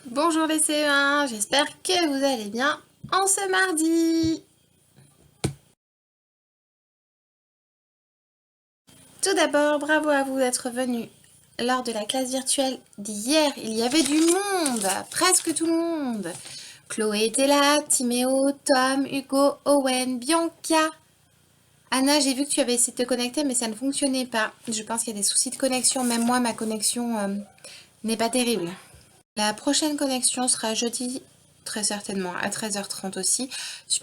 Bonjour les CE1, j'espère que vous allez bien en ce mardi. Tout d'abord, bravo à vous d'être venus. Lors de la classe virtuelle d'hier, il y avait du monde, presque tout le monde. Chloé était là, Timéo, Tom, Hugo, Owen, Bianca. Anna, j'ai vu que tu avais essayé de te connecter, mais ça ne fonctionnait pas. Je pense qu'il y a des soucis de connexion. Même moi, ma connexion n'est pas terrible. La prochaine connexion sera jeudi, très certainement, à 13h30 aussi,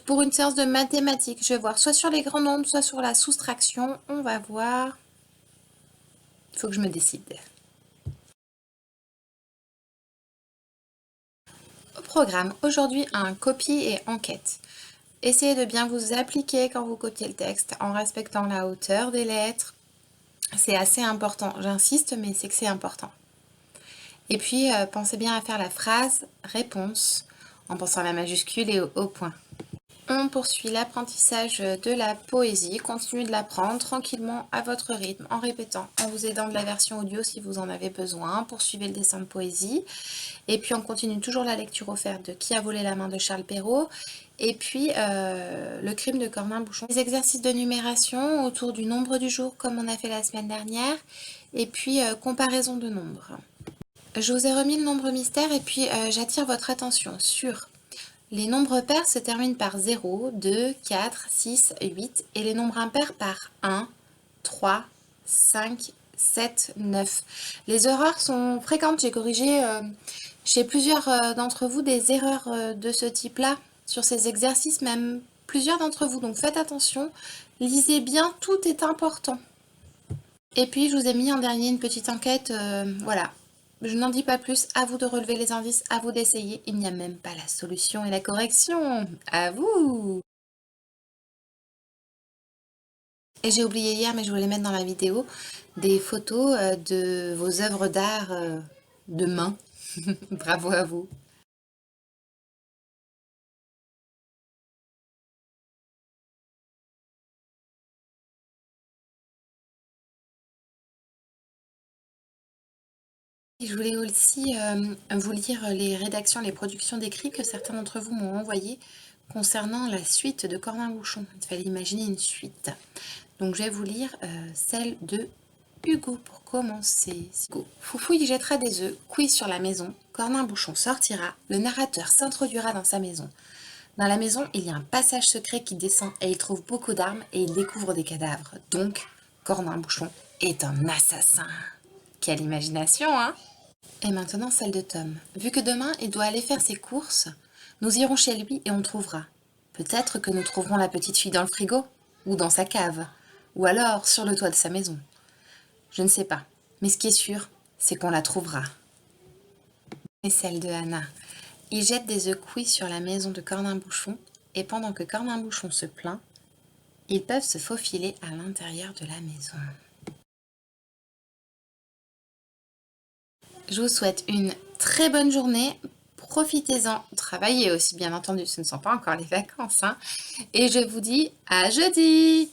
pour une séance de mathématiques. Je vais voir soit sur les grands nombres, soit sur la soustraction. On va voir. Il faut que je me décide. Au programme, aujourd'hui, un copie et enquête. Essayez de bien vous appliquer quand vous copiez le texte en respectant la hauteur des lettres. C'est assez important, j'insiste, mais c'est que c'est important. Et puis, pensez bien à faire la phrase réponse en pensant à la majuscule et au point. On poursuit l'apprentissage de la poésie. Continuez de l'apprendre tranquillement à votre rythme, en répétant, en vous aidant de la version audio si vous en avez besoin. Poursuivez le dessin de poésie. Et puis on continue toujours la lecture offerte de Qui a volé la main de Charles Perrault. Et puis Le crime de Cornin Bouchon. Les exercices de numération autour du nombre du jour comme on a fait la semaine dernière. Et puis comparaison de nombres. Je vous ai remis le nombre mystère et puis j'attire votre attention sur les nombres pairs se terminent par 0, 2, 4, 6, 8 et les nombres impairs par 1, 3, 5, 7, 9. Les erreurs sont fréquentes. J'ai corrigé chez plusieurs d'entre vous des erreurs de ce type-là sur ces exercices, même plusieurs d'entre vous. Donc faites attention, lisez bien, tout est important. Et puis je vous ai mis en dernier une petite enquête, voilà. Je n'en dis pas plus, à vous de relever les indices, à vous d'essayer. Il n'y a même pas la solution et la correction. À vous! Et j'ai oublié hier, mais je voulais mettre dans la vidéo, des photos de vos œuvres d'art de main. Bravo à vous! Je voulais aussi vous lire les rédactions, les productions d'écrits que certains d'entre vous m'ont envoyées concernant la suite de Cornin-Bouchon. Il fallait imaginer une suite. Donc je vais vous lire celle de Hugo pour commencer. Hugo. Foufou y jettera des œufs, quiz sur la maison, Cornin-Bouchon sortira, le narrateur s'introduira dans sa maison. Dans la maison, il y a un passage secret qui descend et il trouve beaucoup d'armes et il découvre des cadavres. Donc, Cornin-Bouchon est un assassin. Quelle imagination, hein? Et maintenant celle de Tom. Vu que demain il doit aller faire ses courses, nous irons chez lui et on trouvera. Peut-être que nous trouverons la petite fille dans le frigo, ou dans sa cave, ou alors sur le toit de sa maison. Je ne sais pas, mais ce qui est sûr, c'est qu'on la trouvera. Et celle de Anna. Il jette des œufs cuits sur la maison de Cornin-Bouchon, et pendant que Cornin-Bouchon se plaint, ils peuvent se faufiler à l'intérieur de la maison. Je vous souhaite une très bonne journée. Profitez-en, travaillez aussi bien entendu, ce ne sont pas encore les vacances. Hein. Et je vous dis à jeudi!